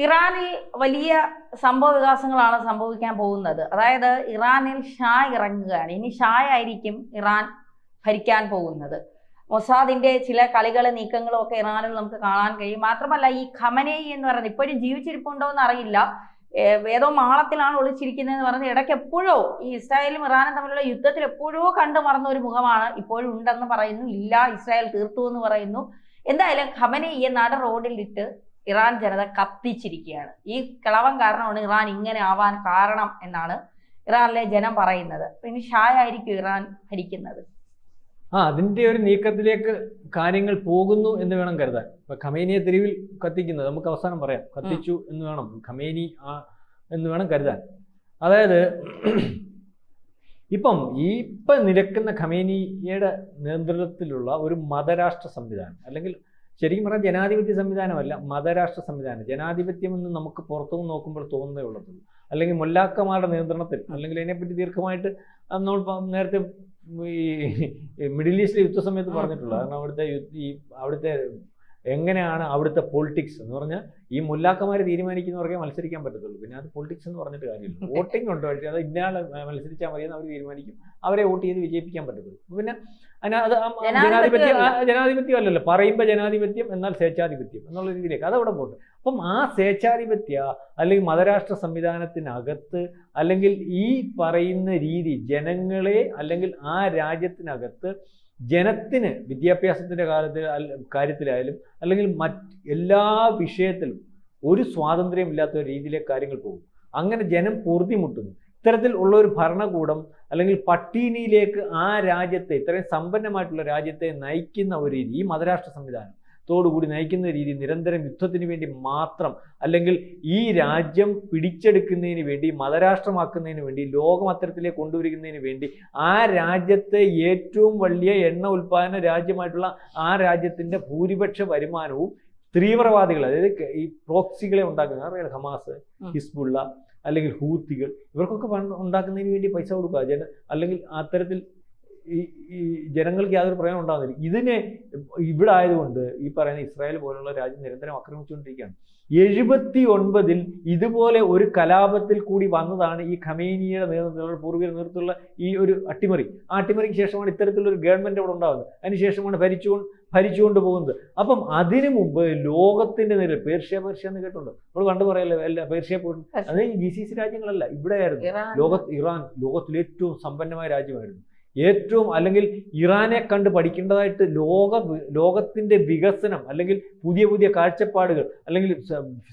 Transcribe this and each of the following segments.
ഇറാനിൽ വലിയ സംഭവ വികാസങ്ങളാണ് സംഭവിക്കാൻ പോകുന്നത്. അതായത് ഇറാനിൽ ഷാ ഇറങ്ങുകയാണ്. ഇനി ഷാ ആയിരിക്കും ഇറാൻ ഭരിക്കാൻ പോകുന്നത്. മൊസാദിന്റെ ചില കളികളും നീക്കങ്ങളും ഒക്കെ ഇറാനിൽ നമുക്ക് കാണാൻ കഴിയും. മാത്രമല്ല, ഈ ഖമനേയി എന്ന് പറയുന്നത് ഇപ്പോഴും ജീവിച്ചിരിപ്പുണ്ടോ എന്ന് അറിയില്ല, ഏതോ മാളത്തിലാണ് ഒളിച്ചിരിക്കുന്നതെന്ന് പറഞ്ഞ് ഇടയ്ക്ക് എപ്പോഴോ ഈ ഇസ്രായേലും ഇറാനും തമ്മിലുള്ള യുദ്ധത്തിൽ എപ്പോഴോ കണ്ടു മറന്ന ഒരു മുഖമാണ് ഇപ്പോഴും ഉണ്ടെന്ന് പറയുന്നു. ഇല്ല, ഇസ്രായേൽ തീർത്തു എന്ന് പറയുന്നു. എന്തായാലും ഖമനേയിയെ നട റോഡിലിട്ട് ഇറാൻ ജനത കത്തിച്ചിരിക്കുകയാണ്. ഈ കിളവൻ കാരണമാണ് ഇറാൻ ഇങ്ങനെ ആവാൻ കാരണം എന്നാണ് ഇറാനിലെ ജനം പറയുന്നത്. ഇനി ഷാ ആയിരിക്കും ഇറാൻ ഭരിക്കുന്നത്. അതിന്റെ ഒരു നീക്കത്തിലേക്ക് കാര്യങ്ങൾ പോകുന്നു എന്ന് വേണം കരുതാൻ. ഇപ്പൊ ഖമേനിയെ തെരുവിൽ കത്തിക്കുന്നത് നമുക്ക് അവസാനം പറയാം, കത്തിച്ചു എന്ന് വേണം, ഖമേനി എന്ന് വേണം കരുതാൻ. അതായത് ഇപ്പം നിലക്കുന്ന ഖമേനിയുടെ നേതൃത്വത്തിലുള്ള ഒരു മതരാഷ്ട്ര സംവിധാനം, അല്ലെങ്കിൽ ശരിക്കും പറഞ്ഞാൽ ജനാധിപത്യ സംവിധാനമല്ല, മതരാഷ്ട്ര സംവിധാനം. ജനാധിപത്യം എന്ന് നമുക്ക് പുറത്തുനിന്ന് നോക്കുമ്പോൾ തോന്നുന്നേ ഉള്ളൂ. അല്ലെങ്കിൽ മൊല്ലാക്കമാരുടെ നിയന്ത്രണത്തിൽ, അല്ലെങ്കിൽ അതിനെപ്പറ്റി ദീർഘമായിട്ട് നമ്മൾ നേരത്തെ ഈ മിഡിൽ ഈസ്റ്റിലെ യുദ്ധ സമയത്ത് പറഞ്ഞിട്ടുള്ളത്. കാരണം അവിടുത്തെ എങ്ങനെയാണ് അവിടുത്തെ പൊളിറ്റിക്സ് എന്ന് പറഞ്ഞാൽ ഈ മുല്ലാക്കന്മാർ തീരുമാനിക്കുന്നവർക്കേ മത്സരിക്കാൻ പറ്റത്തുള്ളൂ. പിന്നെ അത് പൊളിറ്റിക്സ് എന്ന് പറഞ്ഞിട്ട് കാര്യമില്ല. വോട്ടിംഗ് ഉണ്ട്, പക്ഷേ അത് ഇന്നയാൾ മത്സരിച്ചാൽ മതിയെന്ന് അവർ തീരുമാനിക്കും, അവരെ വോട്ട് ചെയ്ത് വിജയിപ്പിക്കാൻ പറ്റത്തുള്ളൂ. പിന്നെ അത് ജനാധിപത്യം അല്ലല്ലോ, പറയുമ്പോൾ ജനാധിപത്യം എന്നാൽ സ്വേച്ഛാധിപത്യം എന്നുള്ള രീതിയിലേക്ക് അതവിടെ പോട്ടെ. അപ്പം ആ സ്വേച്ഛാധിപത്യ അല്ലെങ്കിൽ മതരാഷ്ട്ര സംവിധാനത്തിനകത്ത്, അല്ലെങ്കിൽ ഈ പറയുന്ന രീതി ജനങ്ങളെ, അല്ലെങ്കിൽ ആ രാജ്യത്തിനകത്ത് ജനത്തിന് വിദ്യാഭ്യാസത്തിൻ്റെ കാര്യത്തിലായാലും അല്ലെങ്കിൽ എല്ലാ വിഷയത്തിലും ഒരു സ്വാതന്ത്ര്യമില്ലാത്ത ഒരു രീതിയിലേക്ക് കാര്യങ്ങൾ പോകും. അങ്ങനെ ജനം പൊറുതിമുട്ടുന്നു. ഇത്തരത്തിൽ ഉള്ള ഒരു ഭരണകൂടം അല്ലെങ്കിൽ പട്ടിണിയിലേക്ക് ആ രാജ്യത്തെ, ഇത്രയും സമ്പന്നമായിട്ടുള്ള രാജ്യത്തെ നയിക്കുന്ന ഒരു രീതി, ഈ മതരാഷ്ട്ര സംവിധാനത്തോടുകൂടി നയിക്കുന്ന രീതി, നിരന്തരം യുദ്ധത്തിന് വേണ്ടി മാത്രം, അല്ലെങ്കിൽ ഈ രാജ്യം പിടിച്ചെടുക്കുന്നതിന് വേണ്ടി, മതരാഷ്ട്രമാക്കുന്നതിന് വേണ്ടി, ലോകം അത്തരത്തിലേക്ക് കൊണ്ടുവരുന്നതിന് വേണ്ടി, ആ രാജ്യത്തെ ഏറ്റവും വലിയ എണ്ണ ഉൽപ്പാദന രാജ്യമായിട്ടുള്ള ആ രാജ്യത്തിൻ്റെ ഭൂരിപക്ഷ വരുമാനവും തീവ്രവാദികൾ, അതായത് ഈ പ്രോക്സികളെ ഉണ്ടാക്കുന്ന, അറിയാം, ഹമാസ്, ഹിസ്ബുള്ള അല്ലെങ്കിൽ ഹൂത്തികൾ, ഇവർക്കൊക്കെ ഉണ്ടാക്കുന്നതിന് വേണ്ടി പൈസ കൊടുക്കുക. അല്ലെങ്കിൽ അത്തരത്തിൽ ഈ ജനങ്ങൾക്ക് യാതൊരു പ്രയോജനം ഉണ്ടാകുന്നില്ല. ഇതിനെ ഇവിടെ ആയതുകൊണ്ട് ഈ പറയുന്ന ഇസ്രായേൽ പോലുള്ള രാജ്യം നിരന്തരം ആക്രമിച്ചുകൊണ്ടിരിക്കുകയാണ്. 79 ഇതുപോലെ ഒരു കലാപത്തിൽ കൂടി വന്നതാണ് ഈ ഖമേനിയുടെ നേതൃത്വത്തിലുള്ള, പൂർവികരുടെ നേതൃത്വത്തിലുള്ള ഈ ഒരു അട്ടിമറി. ആ അട്ടിമറിക്ക് ശേഷമാണ് ഇത്തരത്തിലൊരു ഗവൺമെൻറ് അവിടെ ഉണ്ടാകുന്നത്. അതിനുശേഷമാണ് ഭരിച്ചുകൊണ്ട് പോകുന്നത്. അപ്പം അതിനു മുമ്പ് ലോകത്തിന്റെ നേരെ പേർഷ്യ എന്ന് കേട്ടുണ്ട്, നമ്മൾ കണ്ടു പറയല്ലോ, അല്ല പേർഷ്യ പോയിട്ട്, അത് GCC രാജ്യങ്ങളല്ല, ഇവിടെയായിരുന്നു. ഇറാൻ ലോകത്തിലെ ഏറ്റവും സമ്പന്നമായ രാജ്യമായിരുന്നു. അല്ലെങ്കിൽ ഇറാനെ കണ്ട് പഠിക്കേണ്ടതായിട്ട് ലോകത്തിന്റെ വികസനം, അല്ലെങ്കിൽ പുതിയ പുതിയ കാഴ്ചപ്പാടുകൾ, അല്ലെങ്കിൽ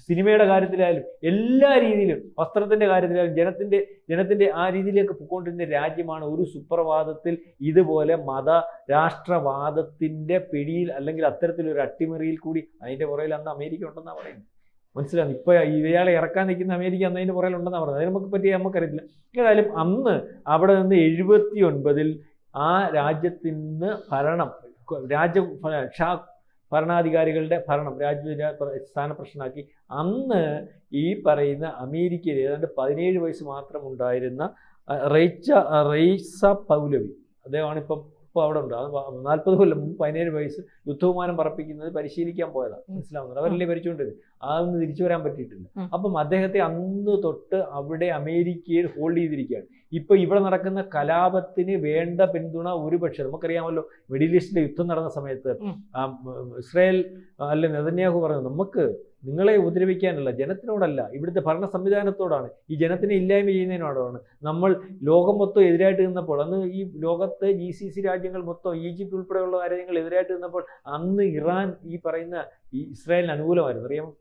സിനിമയുടെ കാര്യത്തിലായാലും എല്ലാ രീതിയിലും, വസ്ത്രത്തിന്റെ കാര്യത്തിലായാലും ജനത്തിന്റെ ആ രീതിയിലേക്ക് പോയിക്കൊണ്ടിരുന്ന രാജ്യമാണ്. ഒരു സുപ്രഭാതത്തിൽ ഇതുപോലെ രാഷ്ട്രവാദത്തിന്റെ പിടിയിൽ, അല്ലെങ്കിൽ അത്തരത്തിലൊരു അട്ടിമറിയിൽ കൂടി, അതിന്റെ പുറകിൽ അന്ന് അമേരിക്ക ഉണ്ടെന്നാണ് പറയുന്നത്. മനസ്സിലാകുന്നു. ഇപ്പൊ ഇയാളെ ഇറക്കാൻ നിൽക്കുന്ന അമേരിക്ക അന്ന് അതിന്റെ പുറകിലുണ്ടെന്നാണ് പറയുന്നത്. അതിനെ നമുക്കറിയത്തില്ല. ഏതായാലും അന്ന് അവിടെ നിന്ന് 79 ആ രാജ്യത്തിന് ഭരണാധികാരികളുടെ ഭരണം സ്ഥാനപ്രശ്നമാക്കി. അന്ന് ഈ പറയുന്ന അമേരിക്കയിൽ ഏതാണ്ട് 17 വയസ്സ് മാത്രം ഉണ്ടായിരുന്ന റെയ്സ പൗലവി, അദ്ദേഹമാണ് ഇപ്പോൾ അവിടെ ഉണ്ട്. 40 കൊല്ലം മുമ്പ് 17 വയസ്സ് യുദ്ധവിമാനം പറപ്പിക്കുന്നത് പരിശീലിക്കാൻ പോയതാണ്. മനസ്സിലാവുന്നത്, അവരല്ലേ ഭരിച്ചുകൊണ്ടിരുന്നത്. അതൊന്നും തിരിച്ചു വരാൻ പറ്റിയിട്ടില്ല. അപ്പം അദ്ദേഹത്തെ അന്ന് തൊട്ട് അവിടെ അമേരിക്കയിൽ ഹോൾഡ് ചെയ്തിരിക്കുകയാണ്. ഇപ്പൊ ഇവിടെ നടക്കുന്ന കലാപത്തിന് വേണ്ട പിന്തുണ ഒരുപക്ഷെ, നമുക്കറിയാമല്ലോ, മിഡിൽ ഈസ്റ്റിലെ യുദ്ധം നടന്ന സമയത്ത് ഇസ്രായേൽ നെതന്യാഹു പറഞ്ഞു, നമുക്ക് നിങ്ങളെ ഉപദ്രവിക്കാനല്ല, ജനത്തിനോടല്ല, ഇവിടുത്തെ ഭരണ സംവിധാനത്തോടാണ്, ഈ ജനത്തിനെ ഇല്ലായ്മ ചെയ്യുന്നതിനോടാണ് നമ്മൾ ലോകം മൊത്തം എതിരായിട്ട് നിന്നപ്പോൾ. അന്ന് ഈ ലോകത്തെ GCC രാജ്യങ്ങൾ മൊത്തം, ഈജിപ്ത് ഉൾപ്പെടെയുള്ള രാജ്യങ്ങൾ എതിരായിട്ട് നിന്നപ്പോൾ അന്ന് ഇറാൻ ഈ പറയുന്ന ഈ ഇസ്രായേലിന് അനുകൂലമായിരുന്നു, അറിയാമോ,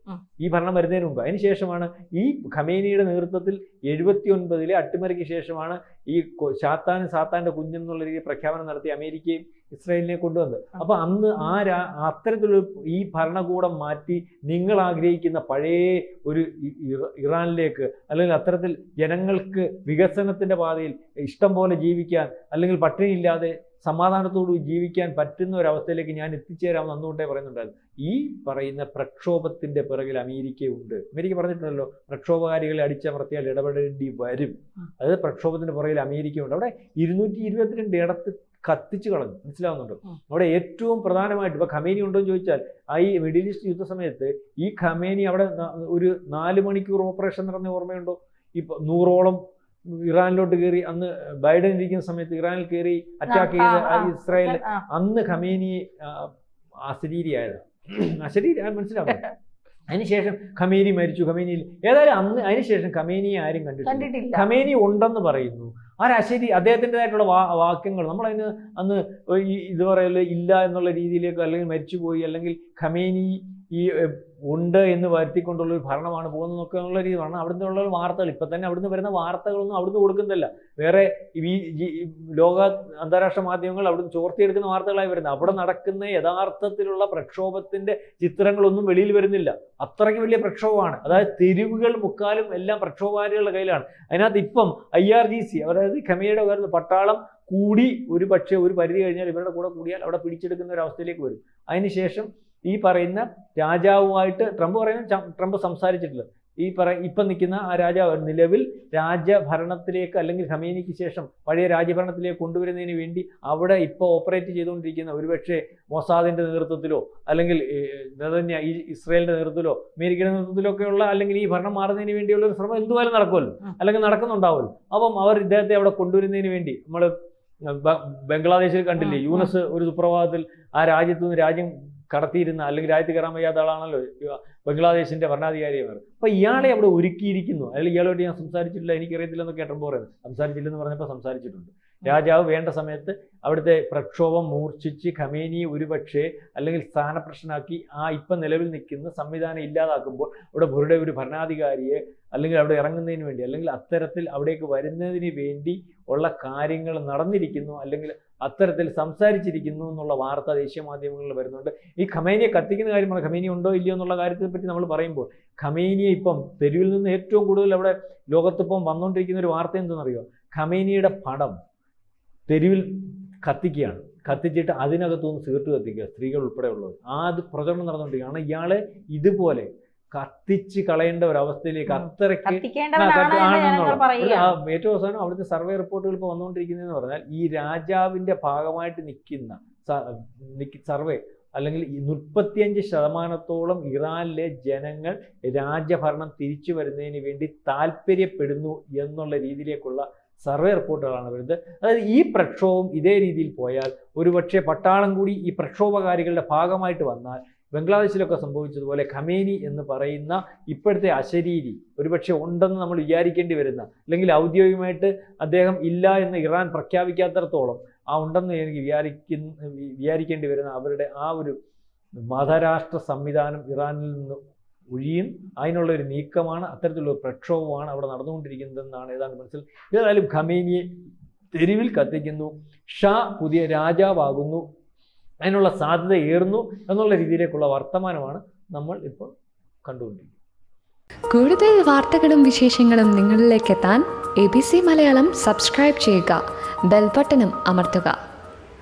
ഈ ഭരണം വരുന്നതിന് മുമ്പ്. അതിനുശേഷമാണ് ഈ ഖമേനിയുടെ നേതൃത്വത്തിൽ 79 അട്ടിമറിക്ക് ശേഷമാണ് ഈ സാത്താന്റെ കുഞ്ഞെന്നുള്ള രീതിയിൽ പ്രഖ്യാപനം നടത്തി അമേരിക്കയും ഇസ്രായേലിനെ കൊണ്ടുവന്നത്. അപ്പൊ അന്ന് അത്തരത്തിലുള്ള ഈ ഭരണകൂടം മാറ്റി നിങ്ങൾ ആഗ്രഹിക്കുന്ന പഴയ ഒരു ഇറാനിലേക്ക്, അല്ലെങ്കിൽ അത്തരത്തിൽ ജനങ്ങൾക്ക് വികസനത്തിന്റെ പാതയിൽ ഇഷ്ടം പോലെ ജീവിക്കാൻ, അല്ലെങ്കിൽ പട്ടിണിയില്ലാതെ സമാധാനത്തോട് ജീവിക്കാൻ പറ്റുന്ന ഒരവസ്ഥയിലേക്ക് ഞാൻ എത്തിച്ചേരാമെന്ന് അന്നുകൊണ്ടേ പറയുന്നുണ്ടായിരുന്നു. ഈ പറയുന്ന പ്രക്ഷോഭത്തിന്റെ പിറകിൽ അമേരിക്കയുണ്ട്. അമേരിക്ക പറഞ്ഞിട്ടുണ്ടല്ലോ, പ്രക്ഷോഭകാരികളെ അടിച്ചമർത്തിയാൽ ഇടപെടേണ്ടി വരും. അതായത് പ്രക്ഷോഭത്തിന്റെ പുറകിൽ അമേരിക്കയുണ്ട്. അവിടെ 222 ഇടത്ത് കത്തിച്ചു കളഞ്ഞു. മനസ്സിലാവുന്നുണ്ടോ? അവിടെ ഏറ്റവും പ്രധാനമായിട്ട് ഇപ്പൊ ഖമേനി ഉണ്ടോ എന്ന് ചോദിച്ചാൽ, ഈ മിഡിൽ ഈസ്റ്റ് യുദ്ധ സമയത്ത് ഈ ഖമേനി അവിടെ ഒരു 4 മണിക്കൂർ ഓപ്പറേഷൻ നടന്ന ഓർമ്മയുണ്ടോ? ഇപ്പൊ 100ഓളം ഇറാനിലോട്ട് കയറി, അന്ന് ബൈഡൻ ഇരിക്കുന്ന സമയത്ത് ഇറാനിൽ കയറി അറ്റാക്ക് ചെയ്ത് ഇസ്രായേൽ, അന്ന് ഖമേനി അശരീരിയായതാണ്. അശരീരി മനസ്സിലാവും. അതിനുശേഷം ഖമേനി മരിച്ചു. ഖമേനിയിൽ ഏതായാലും അന്ന് അതിനുശേഷം ഖമേനിയെ ആരും കണ്ടിട്ടില്ല. ഖമേനി ഉണ്ടെന്ന് പറയുന്നു. അദ്ദേഹത്തിൻ്റെതായിട്ടുള്ള വാക്യങ്ങൾ നമ്മളതിന് അന്ന് ഇത് പറയല് ഇല്ല എന്നുള്ള രീതിയിലേക്ക്, അല്ലെങ്കിൽ മരിച്ചുപോയി, അല്ലെങ്കിൽ ഖമേനി ഈ ഉണ്ട് എന്ന് വരുത്തിക്കൊണ്ടുള്ള ഒരു ഭരണമാണ് പോകുന്നതൊക്കെ എന്നുള്ള രീതി പറഞ്ഞാൽ അവിടുന്ന് ഉള്ള വാർത്തകൾ ഇപ്പം തന്നെ അവിടുന്ന് വരുന്ന വാർത്തകളൊന്നും അവിടുന്ന് കൊടുക്കുന്നില്ല. വേറെ ഈ ലോക അന്താരാഷ്ട്ര മാധ്യമങ്ങൾ അവിടുന്ന് ചോർത്തിയെടുക്കുന്ന വാർത്തകളായി വരുന്നത്. അവിടെ നടക്കുന്ന യഥാർത്ഥത്തിലുള്ള പ്രക്ഷോഭത്തിന്റെ ചിത്രങ്ങളൊന്നും വെളിയിൽ വരുന്നില്ല. അത്രയ്ക്ക് വലിയ പ്രക്ഷോഭമാണ്. അതായത് തെരുവുകൾ മുക്കാലും എല്ലാം പ്രക്ഷോഭകാരികളുടെ കയ്യിലാണ്. അതിനകത്ത് ഇപ്പം IRGC, അതായത് ഖമേനിയുടെ വരുന്ന പട്ടാളം കൂടി ഒരു പക്ഷേ ഒരു പരിധി കഴിഞ്ഞാൽ ഇവരുടെ കൂടെ കൂടിയാൽ അവിടെ പിടിച്ചെടുക്കുന്ന ഒരു അവസ്ഥയിലേക്ക് വരും. അതിനുശേഷം ഈ പറയുന്ന രാജാവുമായിട്ട് ട്രംപ് സംസാരിച്ചിട്ടില്ല. ഇപ്പം നിൽക്കുന്ന ആ രാജാവ് നിലവിൽ രാജഭരണത്തിലേക്ക്, അല്ലെങ്കിൽ ഖമേനിക്ക് ശേഷം പഴയ രാജഭരണത്തിലേക്ക് കൊണ്ടുവരുന്നതിന് വേണ്ടി അവിടെ ഇപ്പോൾ ഓപ്പറേറ്റ് ചെയ്തുകൊണ്ടിരിക്കുന്ന ഒരുപക്ഷെ മൊസാദിന്റെ നേതൃത്വത്തിലോ, അല്ലെങ്കിൽ ഇസ്രായേലിന്റെ നേതൃത്വത്തിലോ അമേരിക്കയുടെ നേതൃത്വത്തിലോ ഒക്കെയുള്ള, അല്ലെങ്കിൽ ഈ ഭരണം മാറുന്നതിന് വേണ്ടിയുള്ള ഒരു ശ്രമം എന്തുവായാലും നടക്കുമല്ലോ, അല്ലെങ്കിൽ നടക്കുന്നുണ്ടാവുമല്ലോ. അപ്പം അവർ ഇദ്ദേഹത്തെ അവിടെ കൊണ്ടുവരുന്നതിന് വേണ്ടി നമ്മൾ ബംഗ്ലാദേശിൽ കണ്ടില്ലേ, യൂനസ് ഒരു സുപ്രഭാതത്തിൽ ആ രാജ്യത്തു നിന്ന് രാജ്യം കടത്തിയിരുന്ന, അല്ലെങ്കിൽ രാജ്യത്ത് കയറാൻ വയ്യാത്ത ആളാണല്ലോ ബംഗ്ലാദേശിന്റെ ഭരണാധികാരിയവർ. അപ്പൊ ഇയാളെ അവിടെ ഒരുക്കിയിരിക്കുന്നു. അല്ലെങ്കിൽ ഇയാളോട് ഞാൻ സംസാരിച്ചിട്ടില്ല, എനിക്കറിയത്തില്ല എന്നൊക്കെ ട്രംപ് പറയുന്നത്. സംസാരിച്ചില്ലെന്ന് പറഞ്ഞപ്പോൾ സംസാരിച്ചിട്ടുണ്ട്. രാജാവ് വേണ്ട സമയത്ത് അവിടുത്തെ പ്രക്ഷോഭം മൂർച്ഛിച്ച് ഖമേനിയെ ഒരുപക്ഷെ അല്ലെങ്കിൽ സ്ഥാനപ്രശ്നമാക്കി ഇപ്പം നിലവിൽ നിൽക്കുന്ന സംവിധാനം ഇല്ലാതാക്കുമ്പോൾ അവിടെ ഒരു ഭരണാധികാരിയെ അല്ലെങ്കിൽ അവിടെ ഇറങ്ങുന്നതിന് വേണ്ടി, അല്ലെങ്കിൽ അത്തരത്തിൽ അവിടേക്ക് വരുന്നതിന് വേണ്ടി ഉള്ള കാര്യങ്ങൾ നടന്നിരിക്കുന്നു, അല്ലെങ്കിൽ അത്തരത്തിൽ സംസാരിച്ചിരിക്കുന്നു എന്നുള്ള വാർത്ത ദേശീയ മാധ്യമങ്ങളിൽ വരുന്നുണ്ട്. ഈ ഖമേനിയെ കത്തിക്കുന്ന കാര്യമാണ്. ഖമേനി ഉണ്ടോ ഇല്ലയോ എന്നുള്ള കാര്യത്തെ പറ്റി നമ്മൾ പറയുമ്പോൾ, ഖമേനിയെ ഇപ്പം തെരുവിൽ നിന്ന് ഏറ്റവും കൂടുതൽ അവിടെ ലോകത്തിപ്പം വന്നുകൊണ്ടിരിക്കുന്ന ഒരു വാർത്ത എന്തെന്നറിയോ? ഖമേനിയുടെ പടം തെരുവിൽ കത്തിക്കുകയാണ്. കത്തിച്ചിട്ട് അതിനകത്തുനിന്ന് സിഗരറ്റ് കത്തിക്കുക, സ്ത്രീകൾ ഉൾപ്പെടെ ഉള്ളവർ. അത് പ്രചരണം നടന്നുകൊണ്ടിരിക്കുകയാണ്. ഇയാളെ ഇതുപോലെ കത്തിച്ച് കളയേണ്ട ഒരു അവസ്ഥയിലേക്ക് അത്രയ്ക്ക് ഏറ്റവും അവസാനം അവിടുത്തെ സർവേ റിപ്പോർട്ടുകൾ ഇപ്പോൾ വന്നുകൊണ്ടിരിക്കുന്നതെന്ന് പറഞ്ഞാൽ, ഈ രാജാവിന്റെ ഭാഗമായിട്ട് നിൽക്കുന്ന സർവേ, അല്ലെങ്കിൽ 35% ഇറാനിലെ ജനങ്ങൾ രാജഭരണം തിരിച്ചു വരുന്നതിന് വേണ്ടി താല്പര്യപ്പെടുന്നു എന്നുള്ള രീതിയിലേക്കുള്ള സർവേ റിപ്പോർട്ടുകളാണ് വരുന്നത്. അതായത് ഈ പ്രക്ഷോഭം ഇതേ രീതിയിൽ പോയാൽ ഒരുപക്ഷെ പട്ടാളം കൂടി ഈ പ്രക്ഷോഭകാരികളുടെ ഭാഗമായിട്ട് വന്നാൽ ബംഗ്ലാദേശിലൊക്കെ സംഭവിച്ചതുപോലെ ഖമേനി എന്ന് പറയുന്ന ഇപ്പോഴത്തെ അശരീരി ഒരുപക്ഷെ ഉണ്ടെന്ന് നമ്മൾ വിചാരിക്കേണ്ടി വരുന്ന, അല്ലെങ്കിൽ ഔദ്യോഗികമായിട്ട് അദ്ദേഹം ഇല്ല എന്ന് ഇറാൻ പ്രഖ്യാപിക്കാത്തടത്തോളം ഉണ്ടെന്ന് എനിക്ക് വിചാരിക്കേണ്ടി വരുന്ന അവരുടെ ആ ഒരു മതരാഷ്ട്ര സംവിധാനം ഇറാനിൽ നിന്ന് ഒഴിയും. അതിനുള്ള ഒരു നീക്കമാണ്, അത്തരത്തിലുള്ള പ്രക്ഷോഭമാണ് അവിടെ നടന്നുകൊണ്ടിരിക്കുന്നതെന്നാണ് ഏതാണ്ട് മനസ്സിലായി. ഏതായാലും ഖമേനിയെ തെരുവിൽ കത്തിക്കുന്നു, ഷാ പുതിയ രാജാവാകുന്നു, അതിനുള്ള സാധ്യത ഏറുന്നു എന്നുള്ള രീതിയിലേക്കുള്ള വർത്തമാനമാണ് നമ്മൾ ഇപ്പോൾ കണ്ടുകൊണ്ടിരിക്കുന്നത്. കൂടുതൽ വാർത്തകളും വിശേഷങ്ങളും നിങ്ങളിലേക്ക് എത്താൻ ABC മലയാളം സബ്സ്ക്രൈബ് ചെയ്യുക, ബെൽ ബട്ടണും അമർത്തുക.